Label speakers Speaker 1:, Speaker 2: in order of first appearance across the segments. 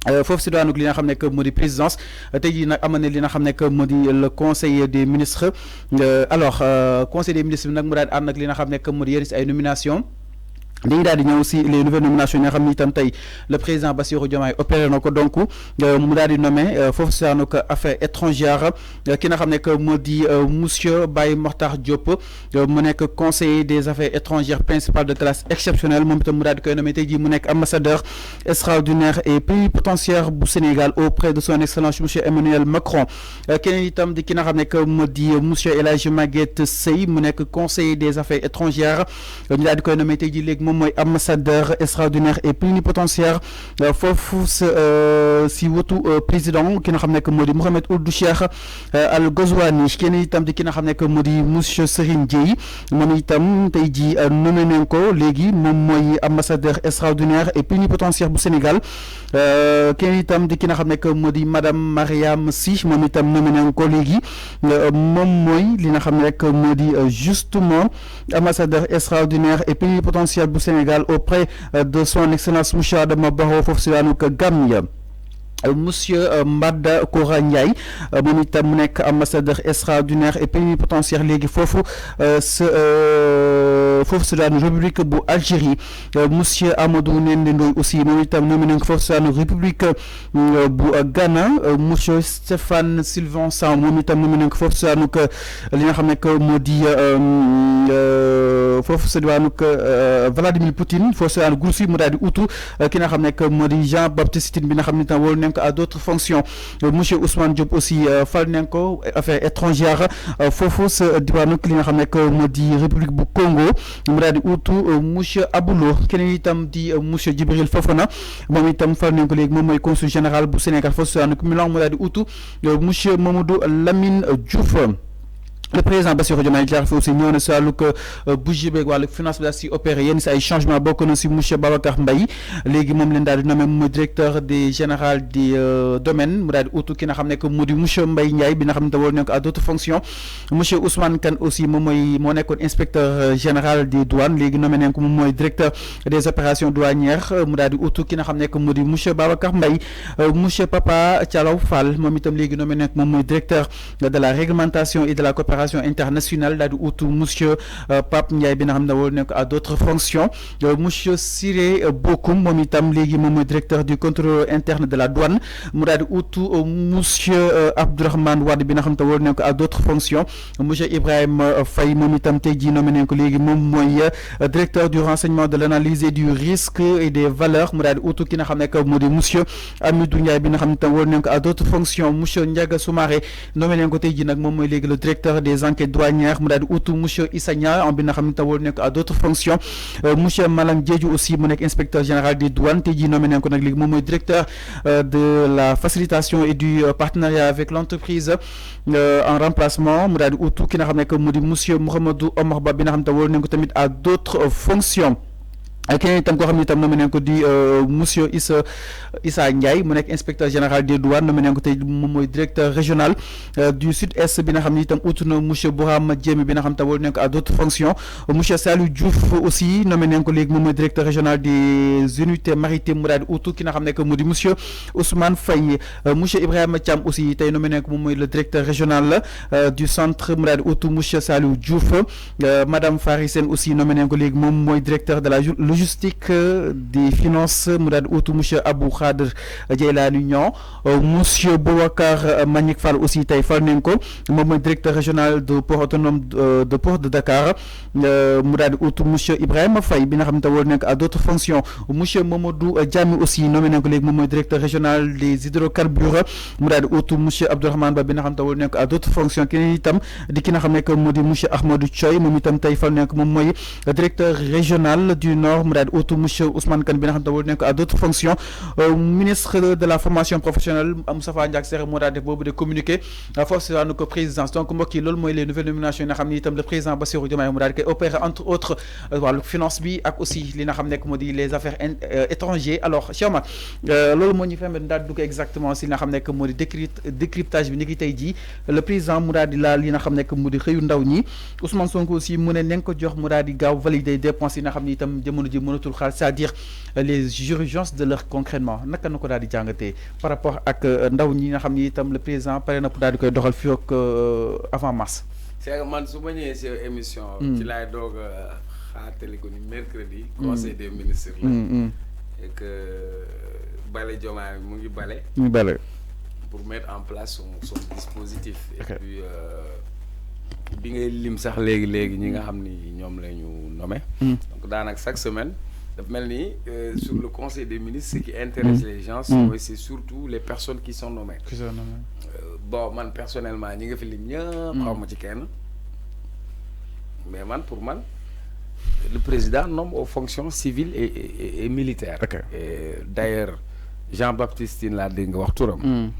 Speaker 1: foofu si daanaka li nga xam ne que moo di présidence tey jii nag am na li nga xam ne que moo di le conseil des ministres alors conseil des ministres bi nag mu daal di ànd ak li nga xam ne que moo di yenn si ay nomination dañuy daal di ñëw si les nouvelles nominations yi nga xam ni itam tey le président Bassirou Diomaye opéré na ko donc mu daal di nommé foofu si daanaka affaires étrangères ki nga xam ne que moo di monsieur Baye Mokhtar Diop mu nekk conseiller des affaires étrangères principal de classe exceptionnelle moom itam mu daal di koy nommé tey jii mu nekk ambassadeur extraordinaire et plénipotentiaire bu Sénégal auprès de son excellence monsieur Emmanuel Macron keneen itam di ki nga xam ne que moo di monsieur El Hadji Maguette Seye mu nekk conseiller des affaires étrangères ñu daal di koy nommé tey jii léegi moom mooy ambassadeur extraordinaire et plénipotentiaire foofu si wutu président ki nga xam ne que moo di Mohamed Ould Cheikh Al Ghazouani keneen itam di ki nga xam ne que moo di monsieur Serigne Dieye moom itam tey jii nommé nañ ko léegi moom mooy ambassadeur extraordinaire et plénipotentiaire bu Sénégal keneen itam di ki nga xam ne que moo di madame Mariam Sy moom itam nommé nañ ko léegi moom mooy li nga xam ne rek moo di justement ambassadeur extraordinaire et plénipotentiaire bu Sénégal auprès de son excellence monsieur Adama Barrow foofu si daanu ko Gambie monsieur Mbada Kora Ndiaye moom itam mu nekk ambassadeur extraordinaire et plénipotentiaire léegi foofu foofu si daanu république bu Algérie monsieur Amadou Nende Ndoye aussi moom itam nommé nañ ko foofu si daanu république bu Ghana monsieur Stéphane Sylvain Sam moom itam nommé nañ ko foofu si daanu li nga xam ne que moo di foofu si daanu Vladimir Poutine foofu si daanu Russie mu daal di utu ki nga xam ne que moo di Jean Baptiste Tine bi nga xam ne tam wóolu nañ ko à d'autres fonctions monsieur Ousmane Diop aussi fal nañ ko affaires étrangères foofu sa diwaanu li nga xam ne que moo di république bu Congo mu daal di utu monsieur Aboulo keneen itam di monsieur Djibril Fofana moom itam fal nañ ko léegi moom mooy consul général bu Sénégal foofu sa Milan mu daal di utu monsieur Mamadou Lamine Diouf. Le président Bassirou Diomaye Diakhar Faye aussi ñëw na si wàllu budget beeg wàllu finance bi daal si opéré yenn si ay changement bokk na si monsieur Babacar Mbaye léegi moom leen daal di nommé mooy directeur des général des domaines mu daal di utu ki nga xam ne que mu di monsieur Mbaye Ndiaye bi nga xam ne wóolu nañ ko à d'autres fonctions monsieur Ousmane Kane aussi moom mooy moo nekkoon inspecteur général des douanes léegi nommé nañ ko moom mooy directeur des opérations douanières mu daal di utu ki nga xam ne que mu di monsieur Babacar Mbaye monsieur Papa Thialaw Fall moom itam léegi nommé nañ ko moom mooy directeur de la réglementation et de la coopération internationale daal di utu monsieur Pape Ndiaye bi nga xam ne wóolu nañ ko à d'autres fonctions monsieur Siré Bokoum moom itam léegi moom mooy directeur du contrôle interne de la douane mu daal di utu monsieur Abdourahmane Wade bi nga xam ne wóolu nañ ko à d'autres fonctions monsieur Ibrahima Faye moom itam tey jii nommé nañ ko léegi moom mooy directeur du renseignement de l'analyse et du risque et des valeurs mu daal di utu ki nga xam ne moo di monsieur Amidou Ndiaye bi nga xam ne tam wóolu nañ ko à d'autres fonctions monsieur Ndiaga Soumaré nommé nañ ko tey jii nag moom mooy léegi le directeur des enquêtes douanières mu daal di utu monsieur Issa Niang bi nga xam ne tam wóolu nañ ko à d'autres fonctions monsieur Malang Diédhiou aussi mu nekk inspecteur général des douanes tey jii nommé nañ ko nag léegi moom mooy directeur de la facilitation et du partenariat avec l'entreprise en remplacement mu daal di utu ki nga xam ne mu di monsieur Mouhamadou Omar Ba bi nga xam ne tam wóolu nañ ko tamit à d'autres fonctions keneen itam koo xam ne itam nommé nañ ko di monsieur Issa Ndiaye mu nekk inspecteur général des douanes nommé nañ ko tey moom mooy directeur régional du sud-est bi nga xam ne itam utu na monsieur Bourama Diémé bi nga xam ne tam wóolu nañ ko à d'autres fonctions monsieur Salou Diouf aussi nommé nañ ko léegi moom mooy directeur régional des unités maritimes mu daal di utu ki nga xam ne mu di monsieur Ousmane Faye monsieur Ibrahima Thiam aussi tey nommé nañ ko moom mooy le directeur régional du centre mu daal di utu monsieur Salou Diouf madame Fary Sène aussi nommé nañ ko léegi moom mooy directeur de la logistique des finances mu daal di utu monsieur Abou Khader Djeylani Niang monsieur Boubacar Magnick Fall aussi tey fal nañ ko moom mooy directeur régional de port autonome de port de Dakar mu daal di utu monsieur Ibrahima Faye bi nga xam ne wóolu nañ ko à d'autres fonctions monsieur Mamadou Diami aussi nommé nañ ko léegi moom mooy directeur régional des hydrocarbures mu daal di utu monsieur Abdourahmane Ba bi nga xam ne wóolu nañ ko à d'autres fonctions keneen itam di ki nga xam ne moo di monsieur Ahmadou Thioye moom itam tey fal nañ ko moom mooy directeur régional du nord mu daal di utu monsieur Ousmane Kane bi nga xam ne wóolu nañ ko à d'autres fonctions ministre de la formation professionnelle Moustapha Ndiack Sarr moo daal def boobu de communiqué force waanu ko présidence donc mbokk yi loolu mooy les nouvelles nominations yi nga xam ne itam le président Bassirou Diomaye mu daal di koy opérer entre autres wàllu finance bi ak aussi li nga xam ne moo di les affaires étrangères alors Cheikh Omar loolu moo ñu permettre daal di dugg exactement si li nga xam ne moo di décryptage bi ni ki tey jii le président mu daal di laal li nga xam ne moo di xëyu ndaw ñi Ousmane Sonko aussi mu ne nañ ko jox mu daal di gaaw valider dépenses yi nga xam ne itam jamono ji mënatul xaar c'est-à-dire les urgences de l'heure concrètement naka na ko daal di jàngatee par rapport ak ndaw ñi nga xam ni itam le président pare na pour daal di koy doxal fii ak avant mars.
Speaker 2: c'est que man su ma ñëwee si émission. ci laay doog a xaatali ko ni mercredi. conseil des ministres la. et que Bale Diomaye mu ngi bale.
Speaker 1: mu ngi bale.
Speaker 2: pour mettre en place son dispositif. et puis bi ngay lim sax léegi ñi nga xam ni ñoom la ñu nommé. donc daanaka chaque semaine daf mel ni sur le conseil des ministres ce qui intéresse les gens. mooy c'est surtout les personnes qui sont nommées. Bon man personnellement ñi nga fi lim ñëpp xaw ma ci kenn mais man pour man le président nomme aux fonctions civiles et militaires. Et d'ailleurs Jean-Baptiste Tine laa dégg nga wax turam.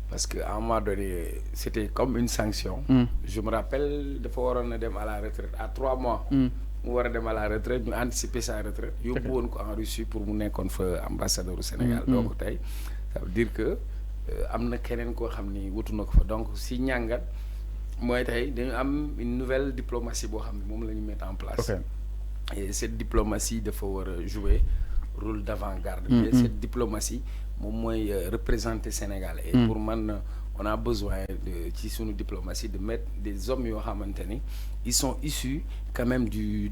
Speaker 2: Parce qu'à un moment donné c'était comme une sanction. Je me rappelle dafa waroon na dem à la retraite à 3 mois. mu war a dem à la retraite ñu anticiper sa retraite. yóbbu woon ko en Russie pour mu nekkoon fa ambassadeur au Sénégal. Donc tey ça veut dire que am na keneen koo xam ni wutu na ko fa donc si ñàngat mooy tey dañu am une nouvelle diplomatie boo xam ne moom la ñu mettre en place. Et cette diplomatie dafa war a jouer rôle d'avant-garde. Mais cette diplomatie moom mooy représenter Sénégal. Et pour man on a besoin de ci suñu diplomatie de mettre des hommes yoo xamante ni ils sont issus quand même du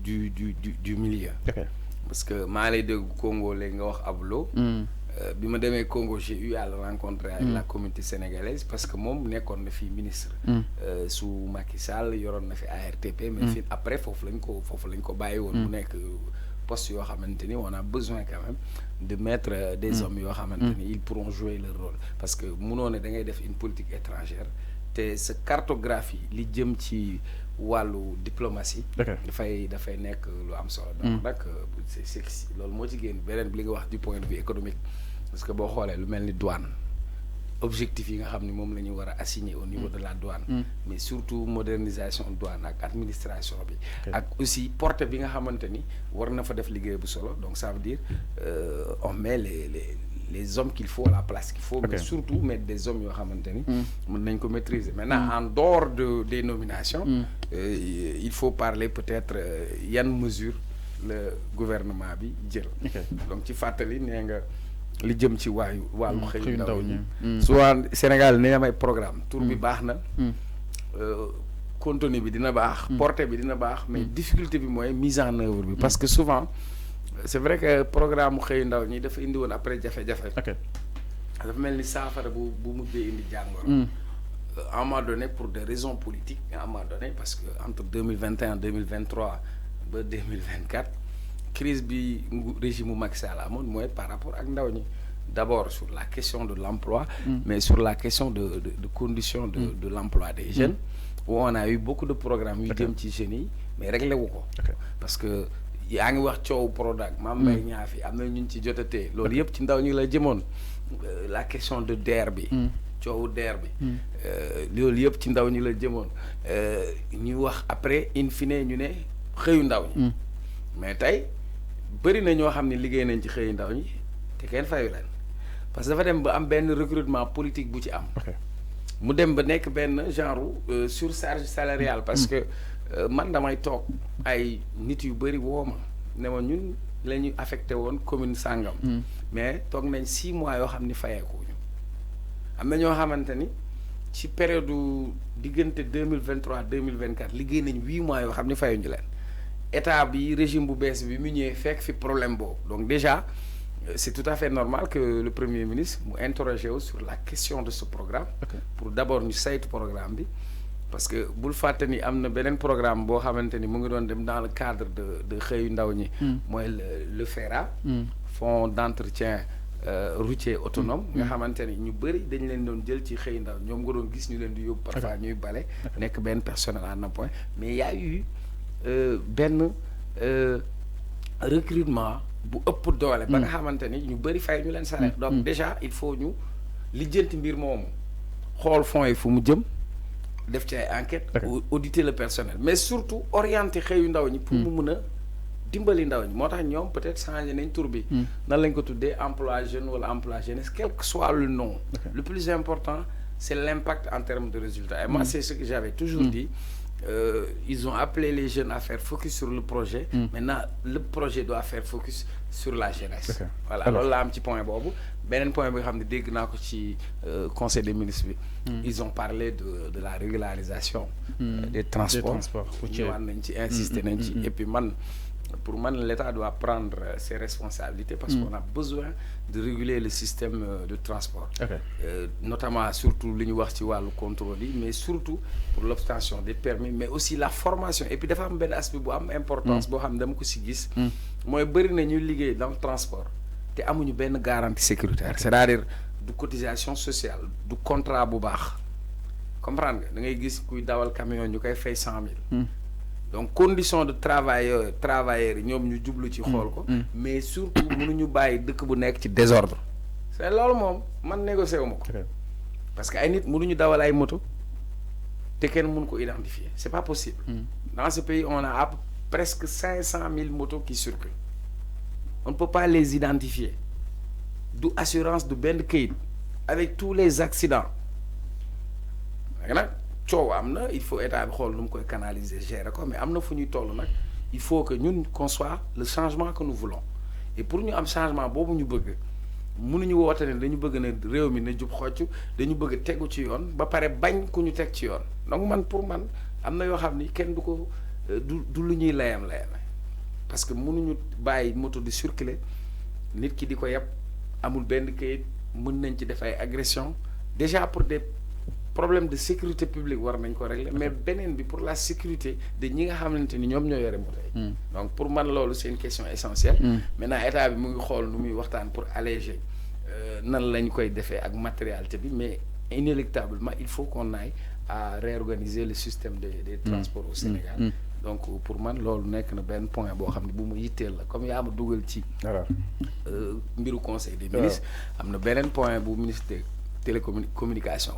Speaker 2: milieu. Parce que maa lay dégg Congo léegi nga wax Ablo. bi ma demee Congo j'ai eu à le rencontrer avec la communauté sénégalaise parce que moom nekkoon na fi ministre. sous Macky Sall yoroon na fi ARTP. mais fi après foofu lañ ko bàyyi woon. mu nekk poste yoo xamante ni on a besoin quand même de mettre des hommes yoo xamante ni ils pourront jouer leur rôle parce que munoo ne da ngay def une politique étrangère te sa cartographie li jëm ci wàllu diplomatie. dafay nekk lu am solo. donc nag c'est loolu moo ci génn beneen bi li nga wax du point de vue économique parce que boo xoolee lu mel ni douane objectif yi nga xam ni moom la ñu war a assigner au niveau de la douane. mais surtout modernisation douane ak administration bi. ak aussi portée bi nga xamante ni war na fa def liggéey bu solo donc ça veut dire on met les hommes qu'il faut à la place qu'il faut. mais surtout mettre des hommes yoo xamante ni mën nañ ko maîtriser maintenant en dehors des nominations. il faut parler peut-être yan mesure le gouvernement bi jël. donc ci fàttali nee nga li jëm ci wàllu xëyu ndaw ñi souvent Sénégal ne amay programme tour bi baax na contenu bi dina baax portée bi dina baax mais difficulté bi mooy mise en œuvre bi parce que souvent c'est vrai que programme xëyu ndaw ñi dafa indi woon après jafe-jafe dafa mel ni saafara bu mujjee indi jàngoro à un moment donné pour des raisons politiques à un moment donné parce que entre 2021 2023 ba 2024 crise bi régime Macky Sall amoon mooy par rapport ak ndaw ñi d'abord sur la question de l'emploi mais sur la question de conditions de l'emploi des jeunes où on a eu beaucoup de programmes yu jëm ci jeunes yi mais réglé wu ko parce que yaa ngi wax coow Prodac Mame Mbaye Niang fi am na ñu ci jotatee loolu yëpp ci ndaw ñi la jëmoon la question de DER bi coowu DER bi loolu yëpp ci ndaw ñi la jëmoon ñuy wax après in fine ñu ne xëyu ndaw ñi mais tey bëri na ñoo xam ne liggéey nañ ci xëyu ndaw ñi te kenn fayu leen parce que dafa dem ba am benn recrutement politique bu ci am mu dem ba nekk benn genre surcharge salariale parce que man damay toog ay nit yu bëri woo ma ne ma ñun la ñu affecté woon commune sàngam mais toog nañ 6 mois yoo xam ni fayeekuñu am na ñoo xamante ni ci période diggante 2023 2024 liggéey nañ 8 mois yoo xam ni fayuñu leen état bi régime bu bees bi mu ñëwee fekk fi problème boobu donc déjà c'est tout à fait normal que le premier ministre mu interroger wu sur la question de ce programme pour d'abord ñu saytu programme bi parce que bul fàtte ni am na beneen programme boo xamante ni mu ngi doon dem dans le cadre de xëyu ndaw ñi mooy le FERA fonds d'entretien routier autonome nga xamante ni ñu bëri dañ leen doon jël ci xëyu ndaw ñoom nga doon gis ñu leen di yóbbu parfois ñuy bale nekk benn personnel en appoint mais y a eu benn recrutement bu ëpp doole ba nga xamante ni ñu bëri fay ñu leen salaire donc déjà il faut ñu lijjanti mbir moomu xool fonds yi fu mu jëm def ci ay enquête auditer le personnel mais surtout orienter xëyu ndaw ñi pour mu mun a dimbali ndaw ñi moo tax ñoom peut-être changé nañ tur bi nan lañ ko tuddee emploi jeune wala emploi jeunesse quel que soit le nom le plus important c'est l'impact en termes de résultats et moi c'est ce que j'avais toujours dit ils ont appelé les jeunes à faire focus sur le projet. Maintenant, le projet doit faire focus sur la jeunesse.
Speaker 1: Okay.
Speaker 2: Voilà, alors là, un petit point bobo. Benen point bi xamni dégg naa ko ci conseil des ministres bi. Ils ont parlé de la régularisation des transports. ñëwaat nañ ci insister nañ ci et puis pour moi, l'État doit prendre ses responsabilités parce qu'on a besoin de réguler le système de transport. Notamment, surtout, le contrôle, mais surtout pour l'obtention des permis, mais aussi la formation. Et puis, il y a un aspect important, moi, je dans le transport. Et il y a une garantie sécuritaire, c'est-à-dire de cotisation sociale, du contrat à comprendre nga da ngay gis kuy dawal camion ñu koy fay 100 000. Donc conditions de travailleurs ñom ñu jublu ci xol ko mais surtout mënuñu bàyyi dëkk bu nekk ci désordre c'est loolu moom man négocier wu ma ko parce que ay nit mënuñu dawal ay moto te kenn mënu ko identifier c'est pas possible. Dans ce pays on a presque 500 000 motos qui circulent on ne peut pas les identifier du assurance du benn kayit avec tous les accidents il faut état bi xool nu mu koy canaliser gérer ko mais amna fu ñuy toll nag il faut que ñun qu'on soit le changement que nous voulons et pour ñu am changement boobu ñu bëgg mënuñu woote ne dañu bëgg ne réew mi ne jub xocc dañu bëgg tegu ci yoon ba pare bañ ku ñu teg ci yoon donc man pour man am na yoo xam ni kenn du ko du lu ñuy layam parce que mënuñu bàyyi moto di circuler nit ki di ko yeb amul benn kayit mën nañ ci def ay agression déjà pour des problème de sécurité publique war nañ ko régler mais benen bi pour la sécurité de ñi nga xamanteni ñom ñoy yoré moto yi donc pour man lolu c'est une question essentielle maintenant état bi mu ngi xol nu muy waxtaan pour alléger nan lañ koy défé ak matérialité bi mais inéluctablement il faut qu'on aille à réorganiser le système des transports au Sénégal donc pour man lolu nek na ben point bo xamni bu mu yittel la comme yaa ma dugal ci mbiru conseil des ministres amna benen point bu ministre télécommunication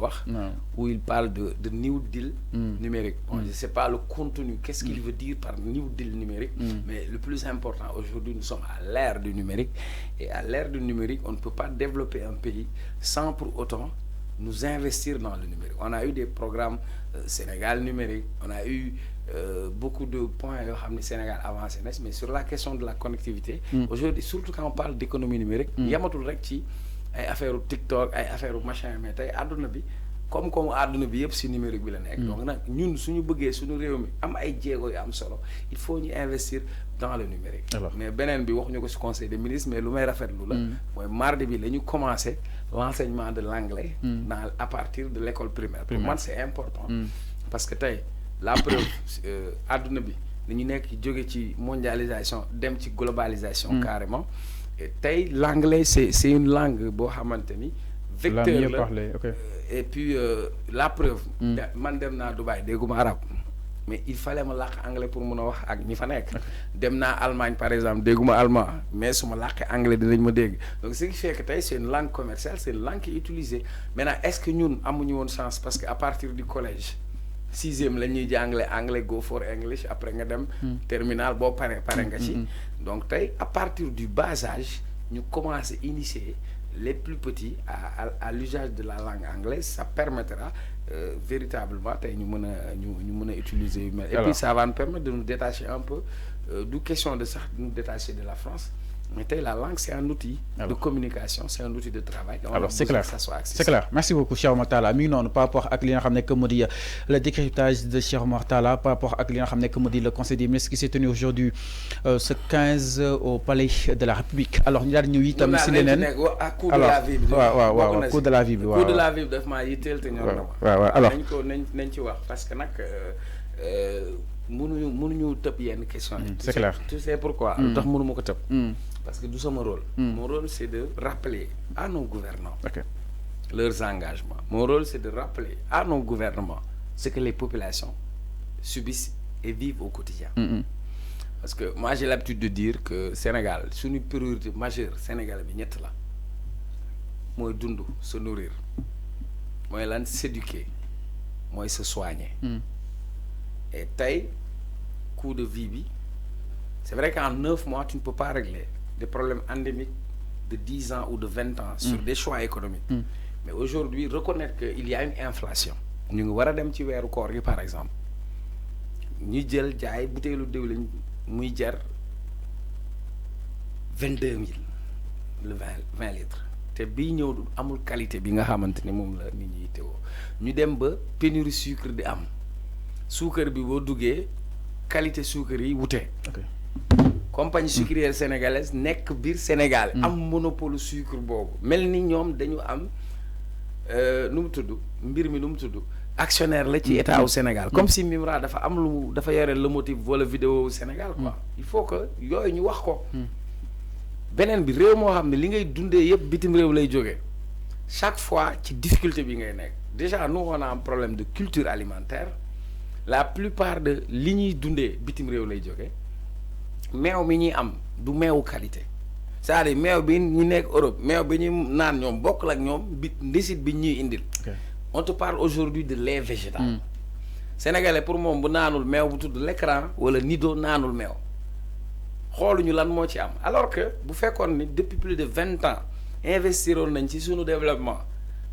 Speaker 2: où il parle de New Deal numérique. Bon, je ne sais pas le contenu, qu'est-ce qu'il veut dire par New Deal numérique, mais le plus important aujourd'hui, nous sommes à l'ère du numérique. Et à l'ère du numérique, on ne peut pas développer un pays sans pour autant nous investir dans le numérique. On a eu des programmes Sénégal numérique, on a eu beaucoup de points au Sénégal avancé, mais sur la question de la connectivité, aujourd'hui, surtout quand on parle d'économie numérique, il y a ay affaire TikTok ay affaire machin mais tay aduna bi comme aduna bi yépp ci numérique bi la nek donc nak ñun suñu bëggé suñu réew mi am ay djégo yu am solo il faut ñu investir dans le numérique. Mais benen bi waxuñu ko ci conseil des ministres mais lu may rafetlu la moy mardi bi lañu commencer l'enseignement de l'anglais à partir de l'école primaire. Pour moi c'est important parce que tay la preuve aduna bi dañu nek joggé ci mondialisation dem ci globalisation carrément. L'anglais c'est une langue bo xamanteni vecteur la et puis la preuve man dem na Dubaï dégguma arabe mais il fallait me làkk anglais pour mëna wax ak ñi fa nek dem na Allemagne par exemple dégguma allemand mais suma làkkee anglais dinañ ma dégg donc ce qui fait que tay c'est une langue commerciale c'est une langue qui est utilisée maintenant est-ce que ñun amuñu won chance parce que à partir du collège 6e la ñuy jàngale anglais go for English après nga dem terminal bo paré nga ci donc à partir du bas âge nous commençons à initier les plus petits à l'usage de la langue anglaise. Ça permettra véritablement de utiliser et puis ça va nous permettre de nous détacher un peu d'où question de ça, de nous détacher de la France. Mais la langue, c'est un outil de communication, c'est un outil de travail.
Speaker 1: Alors, c'est clair. C'est clair. Merci beaucoup, Cheikh Oumar Talla. Par rapport à le décryptage de Cheikh Oumar Talla, par rapport à le Conseil des ministres qui s'est tenu aujourd'hui ce 15 au Palais de la République. Alors, nous avons eu un
Speaker 2: coup de la vie.
Speaker 1: Coup de la vie.
Speaker 2: Coup de la vie, alors, parce que mënuñu tëb yenn question.
Speaker 1: C'est clair.
Speaker 2: Tu sais pourquoi tax mënuma ko tëb parce que du sama rôle. Mon rôle c'est de rappeler à nos gouvernants leurs engagements. Mon rôle c'est de rappeler à nos gouvernements ce que les populations subissent et vivent au quotidien. Parce que moi j'ai l'habitude de dire que Sénégal suñu priorité majeure Sénégal bi ñett la mooy dund se nourrir mooy lan s'éduquer mooy se soigner. Et taille, coût de vie, c'est vrai qu'en 9 mois, tu ne peux pas régler des problèmes endémiques de 10 ans ou de 20 ans sur des choix économiques. Mais aujourd'hui, reconnaître qu'il y a une inflation. Nous avons dem ci wéru koor gi par exemple. ñu jël jaay butéelu diwlin muy jar 22 000 le 20 litres te bii ñëw amul qualité bi nga xamante ni moom la nit ñi teewoo ñu dem ba pénurie sucre di am suukar bi boo duggee qualité suukar yi wute. compagnie sucrière sénégalaise nekk biir Sénégal. am monopole sucre boobu. mel ni ñoom dañu am nu mu tudd mbir mi nu mu tudd actionnaire la ci état au Sénégal. comme si Mimra dafa am lu dafa yore le motif wala vidéo au Sénégal quoi. il faut que yooyu ñu wax ko. beneen bi réew moo xam ne li ngay dundee yëpp bitim réew lay jógee chaque fois ci difficulté bi ngay nekk déjà nous on a un problème de culture alimentaire la plupart de li ñuy dundee bitim réew lay jógee meew mi ñuy am du meewu qualité c'est-à-dire meew bi ñu nekk Europe meew bi ñuy naan ñoom bokkul ak ñoom bi ndesit bi ñuy indil. On te parle aujourd'hui de lait végétal. Sénégalais pour moom bu naanul meew bu tudd l'écran wala nido naanul meew xooluñu lan moo ci am alors que bu fekkoon ni depuis plus de 20 ans investiroon nañ ci suñu développement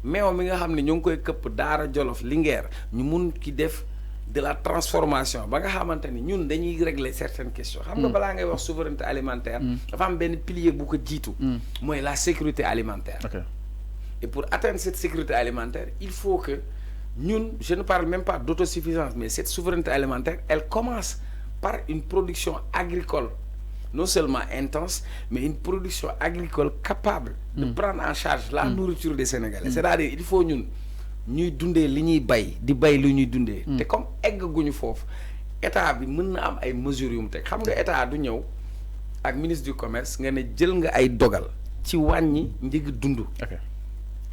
Speaker 2: meew mi nga xam ne ñu ngi koy këpp Daara Jolof Linguère ñu mun ki def de la transformation ba nga xamante ni ñun dañuy régler certaines questions. xam nga balaa ngay wax souveraineté alimentaire. dafa am benn pilier bu ko jiitu. mooy la sécurité alimentaire. Et pour atteindre cette sécurité alimentaire, il faut que nous, je ne parle même pas d'autosuffisance, mais cette souveraineté alimentaire, elle commence par une production agricole, non seulement intense, mais une production agricole capable de prendre en charge la nourriture des Sénégalais. C'est-à-dire, il faut que nous dundee li ñuy bay di bay lu ñuy dundee. te comme eggaguñu foofu état bi mën na am ay mesures yu mu teg xam nga état du ñëw ak ministre du commerce nga ne jël nga ay dogal ci wàññi njëg dund.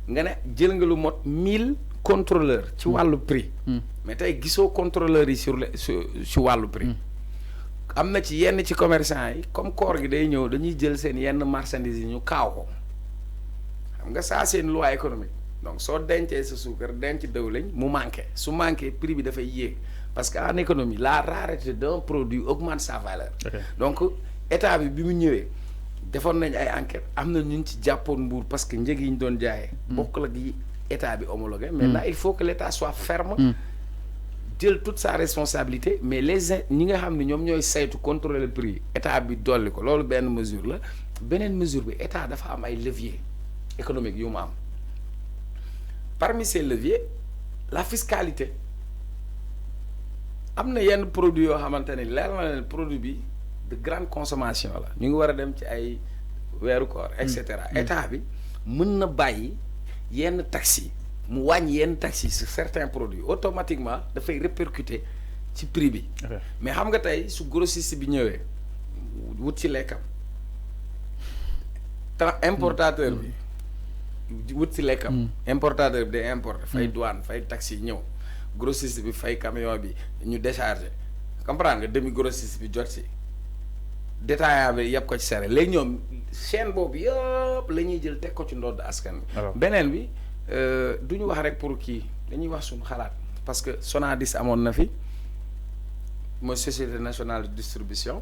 Speaker 2: nga ne jël nga lu mot 1000 contrôleurs ci wàllu prix. mais tey gisoo contrôleurs yi ci wàllu prix. am na ci yenn ci commerçant yi comme koor gi day ñëw dañuy jël seen yenn marchandises yi ñu kaaw ko xam nga ça c'est une loi économique donc soo dencee sa suukar denc dëwlin mu manqué su manqué prix bi dafay yéeg parce que en économie la rareté d'un produit augmente sa valeur. donc état bi mu ñëwee. defoon nañ ay enquête am na ñu ci jàppoon Mbour parce que njëg yi ñu doon jaayee. bokk la gi état bi homologué. maintenant il faut que l'état soit ferme. jël toute sa responsabilité mais ñi nga xam ne ñoom ñooy saytu contrôler le prix état bi dolli ko loolu benn mesure la beneen mesure bi état dafa am ay leviers économiques yu mu am parmi ces leviers la fiscalité am na yenn produits yoo xamante ne leer na leen produit bi. de grande consommation la ñu ngi war a dem ci ay weeru koor et cetera état bi mën na bàyyi yenn taxes mu wàññi yenn taxes sur certains produits automatiquement dafay répercuter ci prix bi. mais xam nga tey su grossiste bi ñëwee wut ci lekkam importateur bi wut ci lekkam importateur bi day importer fay douane fay taxes yi ñëw grossiste bi fay camion bi ñu décharger comprendre nga demi grossiste bi jot ci détaillant bi yëpp ko ci sere léegi ñoom chaîne boobu yëpp la ñuy jël teg ko ci ndodd askan bi beneen bi du ñu wax rek pour kii dañuy wax suñu xalaat parce que Sonadis amoon na fi mooy société nationale de distribution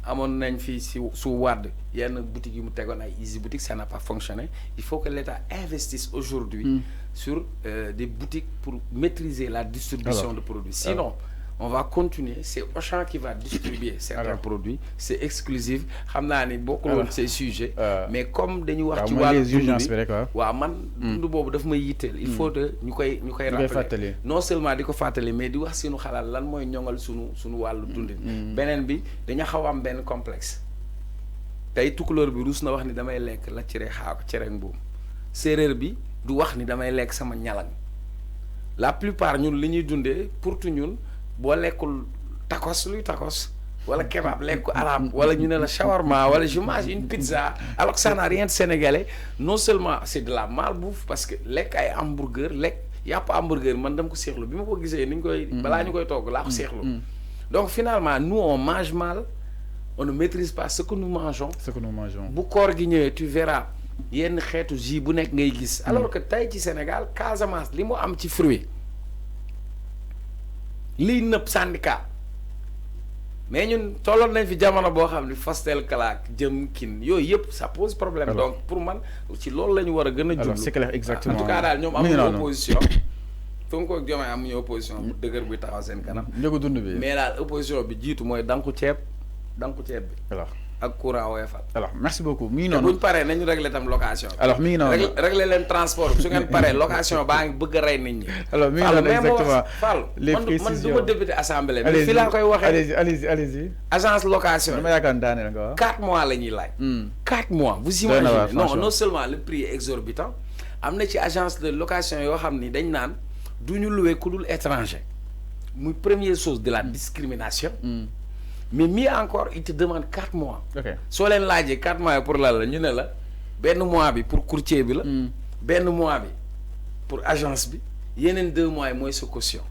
Speaker 2: amoon nañ fi su Wade yenn boutiques yu mu tegoon ay Easy Boutique ça n'a pas fonctionné il faut que l'État investisse aujourd'hui sur des boutiques pour maîtriser la distribution de produits sinon on va continuer c'est Auchan qui va distribuer certains produits c'est exclusif xam naa ni bokkul woon ces sujets mais comme dañu wax ci wàllu dund bi waaw man dund boobu daf may yitteel il faut que ñu koy rappeler non seulement di ko fàttali mais di wax suñu xalaat lan mooy ñoŋal suñu wàllu dundin beneen bi dañu xaw am benn complexe tey tukulóor bi ruus na wax ni damay lekk la cere xaako cere mbuum séeréer bi du wax ni damay lekk sama ñalang la plupart ñun li ñuy dundee pour tout ñun boo lekkul tacos luy tacos wala kebab lekk arabe wala ñu ne la shawarma wala je mange une pizza alors que ça n'a rien de sénégalais non seulement c'est de la malbouffe parce que lekk ay hamburger lekk yàpp hamburger man dama ko seexlu bi ma ko gisee ni ñu koy balaa ñu koy togg laa ko seexlu donc finalement nous on mange mal on ne maîtrise pas ce que nous mangeons bu koor gi ñëwee tu verras yenn xeetu jus bu nekk ngay gis alors que tey ci Sénégal Casamance li mu am ci fruit liy nëpp syndicat mais ñun tolloon nañ fi jamono boo xam ni fastel kalaak jëm kin yooyu yëpp ça pose problème donc pour man ci loolu la ñu war a gën a jublu
Speaker 1: c'est clair exactement
Speaker 2: en tout cas daal ñoom amuñu opposition Sonko ak Diomaye amuñu opposition bu dëgër bi taxaw seen kanam.
Speaker 1: njëgu dund bi.
Speaker 2: mais daal opposition bi jiitu mooy danku ceeb bi.
Speaker 1: alors
Speaker 2: ak courant woyofal.
Speaker 1: alors merci beaucoup mi ngi
Speaker 2: te
Speaker 1: noonu.
Speaker 2: buñ paree nañu régler tam location.
Speaker 1: alors mi ngi noonu
Speaker 2: régler leen transport bi su ngeen paree location baa ngi bëgg a rey nit ñi.
Speaker 1: alors mi ngi noonu exactement
Speaker 2: Fallou man du ma député assemblée. mais
Speaker 1: allez-y
Speaker 2: fii laa koy waxee.
Speaker 1: allez-y.
Speaker 2: agence location.
Speaker 1: dama yaakaar daaneel nga wax.
Speaker 2: 4 mois la ñuy laaj. 4 mois vous imaginez non seulement le prix est exorbitant am na ci agence de location yoo xam ni dañ naan du ñu loué ku dul étranger muy première chose de la discrimination. mais mieux encore il te demande 4 mois.
Speaker 1: ok
Speaker 2: soo leen laajee 4 mois pour la ñu ne la benn mois bi pour courtier bi la. benn mois bi pour agence bi yeneen 2 mois yi mooy sa caution.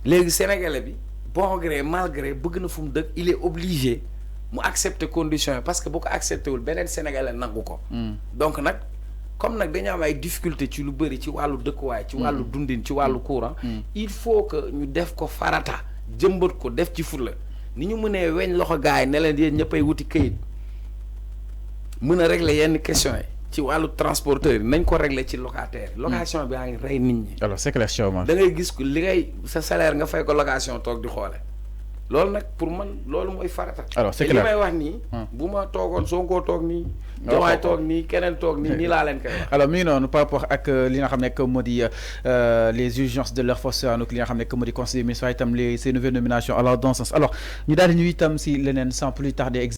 Speaker 2: léegi sénégalais bi bon gré mal gré bëgg na fu mu dëkk il est obligé mu accepter conditions yi parce que bu ko accepté wul beneen sénégalais nangu ko. donc nag comme nag dañu am ay difficulté ci lu bëri ci wàllu dëkkuwaay. ci wàllu dundin ci wàllu courant. il faut que ñu def ko farata jëmbat ko def ci fulla ni ñu mënee weñ loxo gars yi ne leen yéen ñëppay wuti këyit mën a régler yenn questions yi ci wàllu transporteur yi nañ ko régler ci locataire yi. location bi yaa ngi rey nit ñi.
Speaker 1: alors c'est clair
Speaker 2: da ngay gis ko li ngay sa salaire nga fay ko location toog di xoole loolu nag pour man loolu mooy farata.
Speaker 1: alors c'est clair
Speaker 2: li may wax nii. bu ma toogoon Sonko toog nii. Diomaye toog nii keneen toog nii nii laa leen koy wax.
Speaker 1: alors mi ngi noonu par rapport ak li nga xam ne que moo di les urgences de leur force ak li nga xam ne que moo di conseil des ministres itam les ces nouvelles nominations alors dans ce sens alors ñu daal di ñu itam si leneen sans plus tarder.